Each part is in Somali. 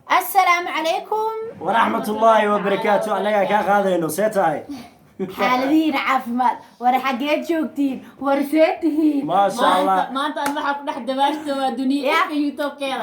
السلام عليكم ورحمة الله وبركاته. أنا كان هذا إنه سيتاي حالدين عافمات ورا حاجات جوكتين ورسيتهين ما شاء الله. ما أنت أنا حق نحد باشته دنيا يوتيوب كذا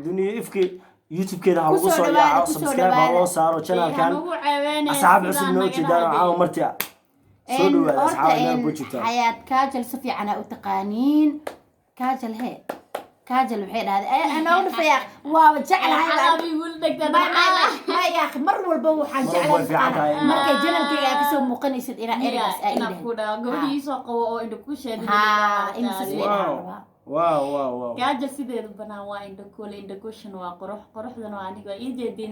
دنيا إفكي يوتيوب كده كسر هوصل دبالة، يا كسر سبسكرايب دبالة. الله صاروا channel كان أصحاب عصب نوتي داروا عاو مرتيا سودوا أصحاب النار بوجتها حياة كاجل صفي أنا أتقانين كاجل هي كاجل وحيد هذا أنا أقول فيا واو جعل هذا يقول لك ما يا أخي مرة والبو حنجعل مركي جنل كي أكسو مقنيسد إلى إيرس gabadhii soo qabo oo indho ku ها إنسى واو واو واو كاجل sideedu banaan waa indho kule indho goshan waa quruxdana waa aniga ii jeedin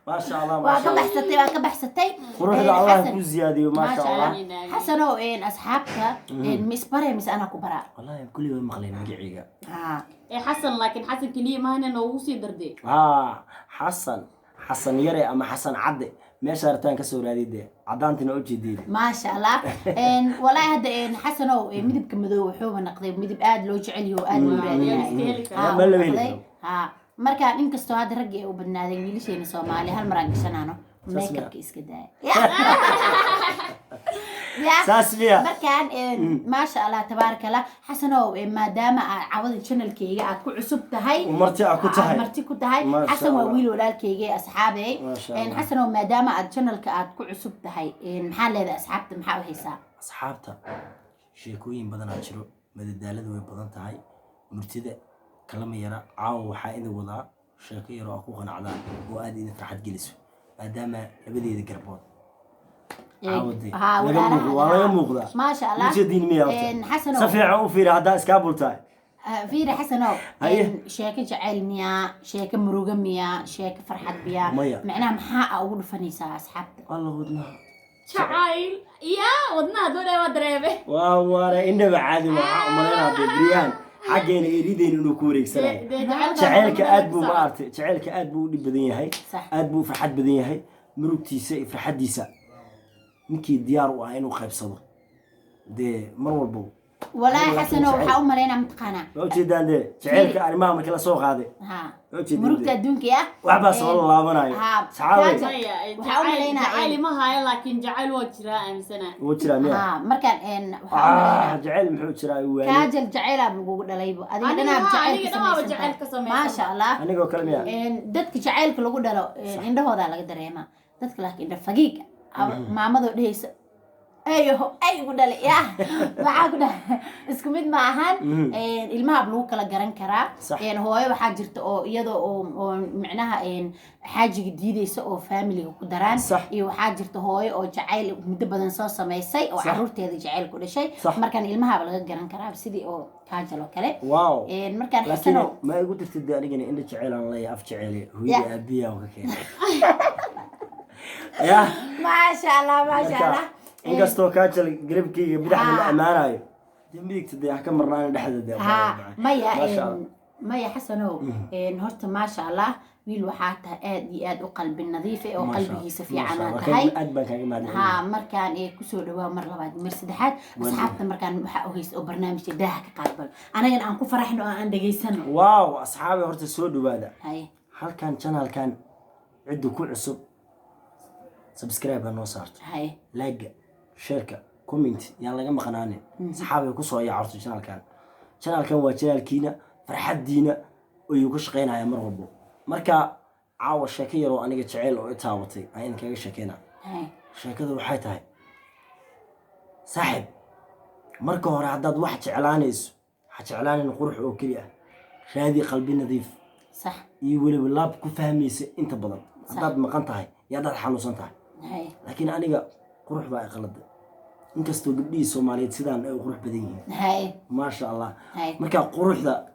ما شاء الله ما شاء الله وكبحستي قروح الله يكون زيادة ما شاء الله حسنو إن أصحابك إن مسبرة مس أنا كبرى والله كل يوم مغلين مقعيقة حسن لكن حسن كليه ما هنا نوصي دردي حسن يري أما حسن عدي ما شارتان كسور هذه دي عدانتنا أوجي دي ما شاء الله إن والله هذا إن حسنو مدب كمدو وحوم نقضي مدب آد لو جعلي وآد مركا إنكستو هذا رجع وبدنا ذي ليش يعني سومالي هالمرة شنانو ميك اب كيس كده ساسمية مركان ما شاء الله تبارك الله حسنو ما دام عوض الشانل كيجي أكو عصبت هاي ومرتي أكو تهاي مرتي كنت هاي حسن وويل ولا كيجي أصحابي إن حسنو ما دام الشانل كأكو عصبت هاي إن محل هذا أصحابته محاو حساب أصحابته شيكوين بدن هاشرو مدى الدالة وين بدن تهاي مرتدى كلام يرى عاو حائد وضع شيكو يرى أكو قنعدان وآدي إذا فرحت جلسوا ما دام لبدي ذي قربون ولا ما شاء الله جدين مية إن حسنو سفيع وفير هذا اسكابول تاي فيري حسنو إن شيك جعل ميا شيك مروجة ميا شيك فرحت بيا معناها محا أقول فنيسة أصحابته الله ودنا شعايل يا ودنا دولة ودريبه وانا إنه بعادي مرينا بريان حقين يريدين إنه كوريك سلام جعلك أدبو ما أرتي جعلك أدبو بدنيا هاي أدبو فرحت بدنيا هاي مروتي سي فرحت ديسا ninkii diyaar u ah inuu qaybsado dee mar walbo walaa xasano waxa u maleynaa mutaqana oo jeedaan dee jaceelka arrimaha markii la soo qaaday murugta adduunka ah waxba soo laabanayo saxaabe waxa u maleynaa jacayl ma hayo laakiin jacayl waa jiraa aaminsana wuu jiraa miya markaan waxa u maleynaa jacayl muxuu jiraa waani kaajal jacayl aad lagu dhalaybo adiga jacayl ka sameeyay ma sha Allah anigoo kale miya dadka jacaylka lagu dhalo indhahooda laga dareemaa dadka laakiin indha fagiig maamadu dhayso ayo ay ugu dhalay ya waxa ku dhahay isku mid ma ahan ilmaha lagu kala garan karaa hooyo waxa jirta oo iyadoo oo macnaha xaajiga diidaysa oo family ku daraan iyo waxa jirta hooyo oo jacayl muddo badan soo sameysay oo caruurteeda jacayl ku dhashay markan ilmaha laga garan karaa sidii oo kaajal oo kale markan xasano ma igu dirtid anigana inta jacayl aan leeyahay af jacayl hooyada abiya oo ka keenay يا ما شاء الله ما شاء الله إنك استو كاتل قريب كي بدح من الأمانة جنبيك تدي حكم مرنا لحد ده ما يا حسنو نهرت ما شاء الله ويل وحاتها آد وقلب النظيف أو قلبه سفي عناتها هاي مركان كسور دوا مرة بعد مرسدحات أصحابنا مركان وهيس أو برنامج ده كقابل أنا ين أنكو فرحنا عند جيسن واو أصحابي هرت السود وهذا هاي هل كان channel كان عنده كل عصب سبسكرايب أنا صارت هاي لايك شركة كومنت يعني لقى مقنعني صحابي كسر يا عرض channel كان وchannel كينا فرحت دينا ويوكش قينا يا مرغبو مركا عاو الشاكير وأنا قلت عيل وإتاوتي عين كذا شاكينا شاكذا وحيت هاي صاحب مركا هو عدد واحد شعلانيس حشعلاني نقرح وكليه هذه قلبي نظيف صح يقولي بالله بكفهميس أنت بدل عدد مقنتها يا دار حنوسنتها لكن أنا قروح بقى قلد إنك استوجبني سوماليت سيدان أو قروح بدين ما شاء الله مركا قروح ذا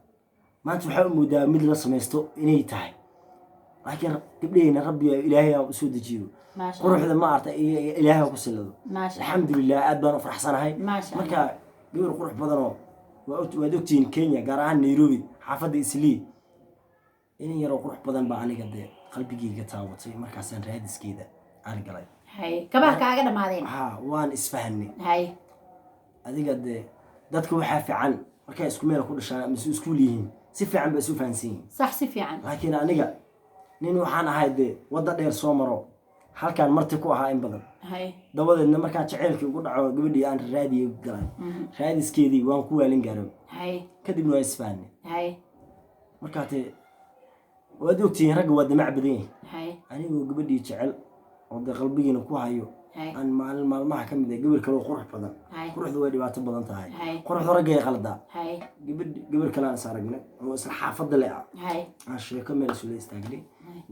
ما تحاول مدا مدل سميستو إني تاعي لكن قبلين ربي إلهي وسود جيو قروح ذا ما أعرف إلهي وكسله الحمد لله أدبر وفرح سنة هاي مركا بيقول قروح بدنه ودكتين كينيا قرعان نيروبي حافظ إسلي إني يرو قروح بدن بعاني قد قلبي جي قتاوتي مركا سن رادس كذا أنا قلي هاي كبار كاغا دمادين وان اسفهني هاي adiga dadku waxa fiican markay isku meel ku dhashaan ama isku leeyihiin si fiican bay isu fahansiin صح سيفي عن laakiin aniga nin waxaan ahay dee wadda dheer soo maro halkaan marti ku ahaa in badan هاي dabadeedna markaan jaceylkii ugu dhaco gabadhii aan raadiye galay raadiskeedii waan ku waalin gaaray هاي kadibna waa isfahanay هاي markaa tee waad ogtihiin ragga waa damac badan yihin هاي anigoo gabadhii jecel oo dee qalbigiina ku hayo هاي aan maalmaha ka mid ah gabar kaloo qurux badan هاي quruxdu way dhibaato badan tahay هاي quruxdu raggay qaldaa هاي gabar kale aan is aragnay oo isla xaafadda le ah هاي aan sheeko meel isula istaagnay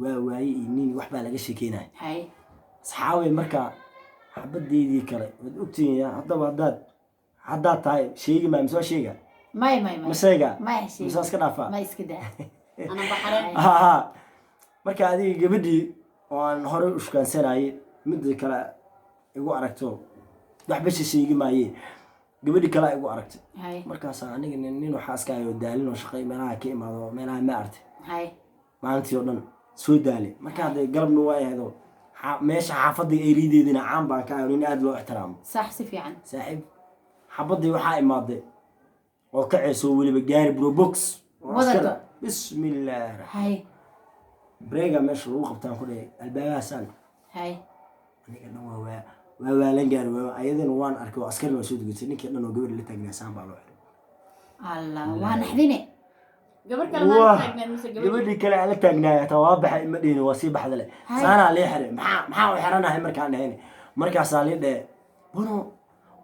waa waaye iyo nin wax baa laga sheekeynaya هاي asxaabay markaa xabadeydii kale waad ogtihiin haddaba haddaad tahay sheegi maa misoo sheega ماي masheega ما شيء misoo iska dhaafaa ما يسكده أنا بحرين marka adiga gabadhii oo aan horey u shukaansanayay midda kale igu aragto waxba sheegi maaye gabadhii kale igu aragtay هاي markaas aniga nin waxaa iskaayo daalin oo shaqay meelaha ka imaado meelaha ma artay هاي maalintii oo dhan soo daalay marka hadday galabna waa ahdo meesha xaafadda ay riideedina caan baan ka ahay nin aad loo ixtiraamo صح سيفي عن saaxiib xabaddii waxaa imaaday oo kacayso weliba gaari brobox Wadato. bismillaah هاي breega meesha lagu qabtaan ku dhahay albaabahaasaan هاي aniga dhan waa waalan gaari ayadana waan arkay oo askarina waa soo degatay ninkii dhan oo gabadha la taagnaa saan baa loo xiray الله وانا حديني قبل كلام تاجنا مس قبل gabadhii kale aan la taagnaaya taa waa baxay ima dhihin waa sii baxda leh Hay. saanaa lee xiray maxaa u xiranahay markaan dhahayn markaasaa lii dhahe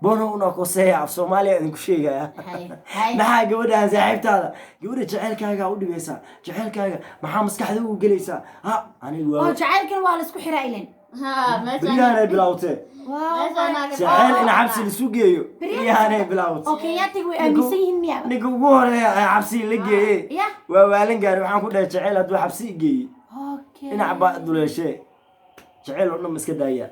bono una koseeya af soomaaliya idinku sheegaya هاي هاي maxaa gabadhaan saaxiibtaada gabadha jaceylkaaga u dhibaysaa jaceylkaaga maxaa maskaxda u gelaysaa ha aniga oo waa jacaylkan waa la isku xiraa ilen ها ما beryahanay bilowtee jaceyl in xabsi lasu geeyo beryahanay bilowtee oo kenyaatiga way aaminsan yihiin miya ninka ugu horeeya ee xabsi la geeyey ya waa waalan gaari waxaan ku dhahay jaceyl hadduu xabsi i geeyey okay dhinac baa duleeshee jaceyl oo dhan ma iska daaya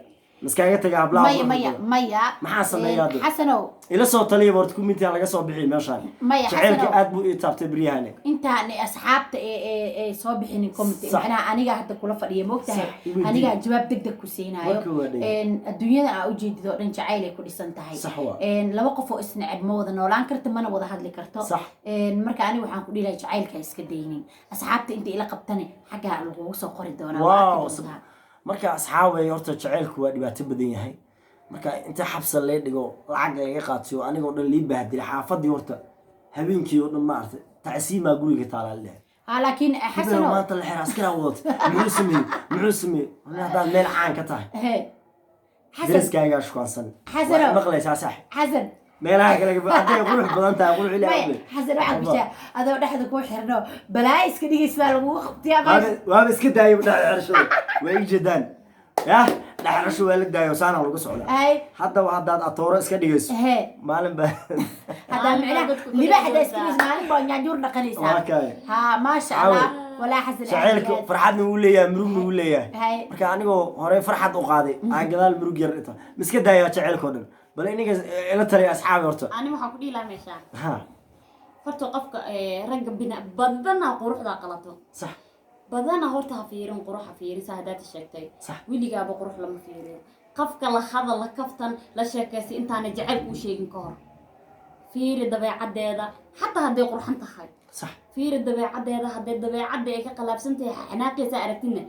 maskaaga taga hablaha maya maya maya maxaa sameeyaa hadda? xasanow ila soo taliya horta kumintiga laga soo bixiyay meeshaan maya jaceylka xasanow aad buu ii taabtay beryahane intaan asxaabta ee soo bixinin committee Sax. macnaha aniga hadda kula fadhiya moogtahay Sax, igu aniga diid. jawaab degdeg ku siinayo Marka waa dhigay. adduunyada aa ujeedid oo dhan jacayl ay ku dhisan tahay Sax waa. laba qof oo isnacab ma wada noolaan karto mana wada hadli karto Sax. marka aniga waxaan ku dhilahay jacaylka ha iska daynin asxaabta inta ila qabtane xaggaa lagugu soo qori doonaa waa wow arki doontaa. marka asxaabay horta jaceylku waa dhibaato badan yahay marka inta xabsa lee dhigo lacag laga qaatiyo anigoo dhan lii bahdilay xaafadii horta habeenkii oo dhan ma artay tacsiimaa guriga taalaa la dhahay laakiin hebel xasanow maanta la xiraa askaraa wadatay muxuu sameeyey wali haddaad meel caan ka tahay xasan daraskaagaa shukaansan Xasanow. waa maqlaysaa sax xasan meelaha kale hadday qurux badan tahay qurux ilaahay maya xasan waxaa gujaa adoo dhexda kuu xirno balaa iska dhigaysaa lagugu qabtiyaa waaba iska daayay dhexrashada waa ii jeedaan yah dhexrasho waa la daayo saana lagu socda hay haddaba haddaad atooro iska dhigayso he maalin baa haddaa micnaha liba haddaa iska dhigayso maalin baa nyaanjuur dhaqanaysaa okay ha maasha allah walaa xasan jaceylka farxadna wuu leeyahay murugna wuu leeyahay hay marka anigoo horey farxad u qaaday aan gadaal murug yar dhita miska daaya jaceylkao dhan bal iniga ila taliya asxaabi horta أنا ما حكودي لا مشان ha فرتو قفك رج بنا بدنا قروح ذا قلته sax بدنا هورتها فيرن قروح فيري سهدات الشكتي صح. ويلي جاب قروح لما فيري قفك لا هذا لا كفتن لا شكاسي انت انا جعل وشيء كهر فيري دبي عديدا حتى هدي قروح انت خاي sax فيري دبي عديدا هدي دبي عدي كقلاب سنتي حناقي سأرتنا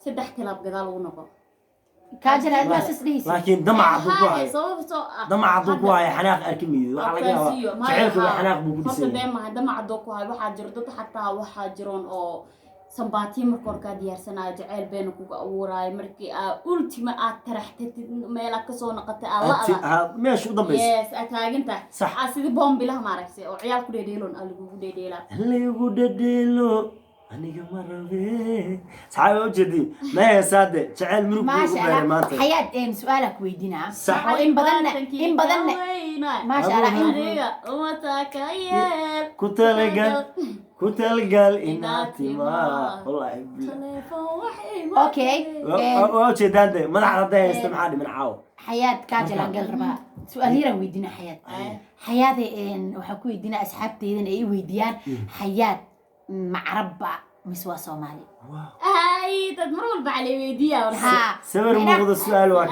سدح كلاب قدال ونقو kaa jira adwaas is dhihisi laakiin damac hadduu ku hayo سو damac hadduu ku hayo xanaaq arki miyo waxaa laga yaabaa jaceylku waa xanaaq buu ku horta dhisan dee maha damac hadduu ku hayo waxaa jiro dad xataa waxaa jiroon oo sambaatiyo marka hore kaa diyaarsanayo jaceyl beena kuga abuuraayo markii aa ultima aad taraxtatid meelaad kasoo noqotay aa la ada meesha u dambaysa yes aa taaginta Sax. aa sidii boombilaha maaragtay oo ciyaal ku dheedheeloon aa lagugu dheedheelaa lagu dhadheelo aniga ma rabe saxaabi u jeedin ma heesaade jaceyl murug buu u maasha beeray allah maanta xayaad su-aalaa ku weydiinaa Sax. oo in badanna maasha allah adiga umataaka yeel ku talagal inaad timaa wallahi telefoon waxay okay waa ujeedaan de madaxda hadday haysta maxaa dhiman caawo xayaad kaa jalaan gal rabaa su-aal yaraan weydiinaa xayaad xayaade waxaa ku weydiinaa asxaabteydan ay i weydiiyaan xayaad ma carabba mise waa soomaali هاي تدمر البعلي ويديا ها سمر موضوع السؤال واحد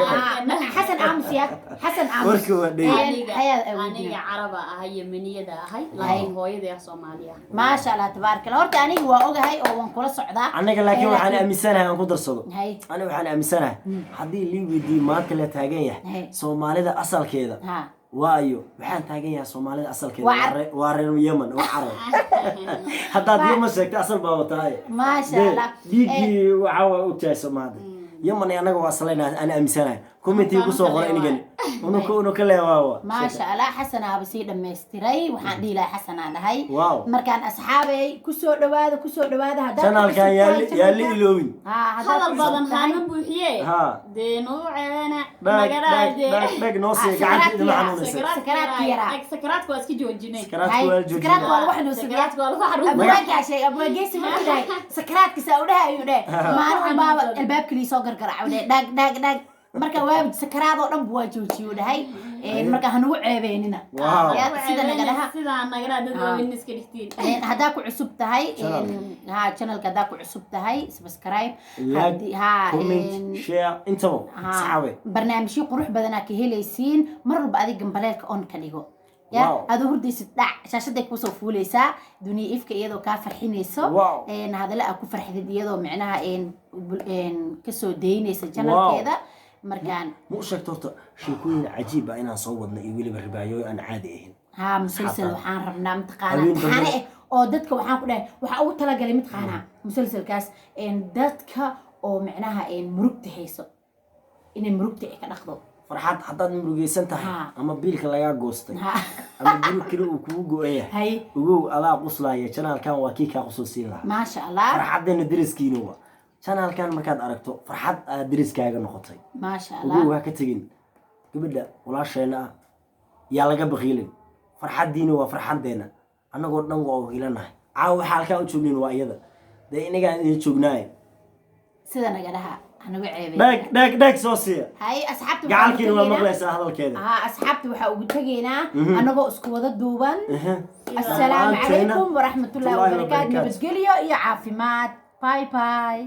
حسن عامس يا حسن عامس وركو ودي أنا عربة هاي منية ده هاي لكن هو يدي صومالية ما شاء الله تبارك الله horta aniga waa ogahay oo waan kula socdaa aniga laakiin waxaan aaminsanahay aan ku darsado hay aniga waxaan aaminsanahay haddii lii weydiiyo maanta la taagan yahay Soomaalida asalkeeda waayo waxaan taagan yahay Soomaalida asalkeeda waa reer Yemen oo carab haddaad yoma sheegtay asal baa wataay ma sha Allah dhiigii waxa uu tahay Soomaalida Yemen anaga waa salaynaa ana aaminsanahay committee ku soo qoray inagani unuku kale waa ما شاء الله حسن ابو سي دميستري waxaan dhiilay حسن aan dhahay markaan asxaabay ku soo dhawaada hada channel kan yaali ilowin hadal badan haanan buuxiye deeno ceena magaraade noo sii gacanta ma xanuunaysa sakaraadku waa iska joojinay sakaraadku waa wax noo sakaraadku waa wax abwaanka shay abwaangeesi ma dhahay sakaraadkiisa u dhahay ayuu dhahay maalin baaba albaabkii soo gargaracay dhag marka waa sakaraad oo dhan waa joojiyo dhahay marka hanugu ceebeynina sida naga dhaha iska dhigtiin hadaa ku cusub tahay channelka hadaa ku cusub tahay subscribe comment share intaba saxaabay barnaamijyo qurux badan ka helaysiin mar walba adiga gambaleelka on ka dhigo ya adoo hurdaysid dhac shaashaday ku soo fuulaysaa duniya ifka iyadoo ka farxinayso hadala ku farxidid iyadoo macnaha ka soo deynaysa channelkeeda markaan mu sheegto horta sheekooyin cajiib ah inaan soo wadno iyo weliba ribaayo aan caadi ahayn musalsal waxaan rabnaa mataqaanaa oo dadka waxaan ku dhahay waxa ugu talagalay mataqaanaa musalsalkaas dadka oo macnaha murugta hayso inay murugta ay ka dhaqdo farxad haddaad murugaysan tahay ama biilka lagaa goostay ama gurigkii uu kugu go'an yahay ugu adaa quslaaya channelkan waa kii ka qusulsiin lahaa ma sha Allah farxadna diriskiina waa channelkan markaad aragto farxad aad diriskaaga noqotay ma sha Allah ugu waa ka tagin gabadha walaasheena yaa laga baqiilin farxadiina waa farxadeena anagoo dhan waa hilanahay caawa halka u joognin waa iyada day inaga in joognaay sida naga dhaha anagu ceebay dag soo siiya hay asxaabtu gacalkiina waa maqlaysaa hadalkeeda asxaabtu waxa ugu tageynaa anagoo isku wada duuban assalaamu calaykum waraxmatullaahi wabarakaatuh nabadgelyo iyo caafimaad bye bye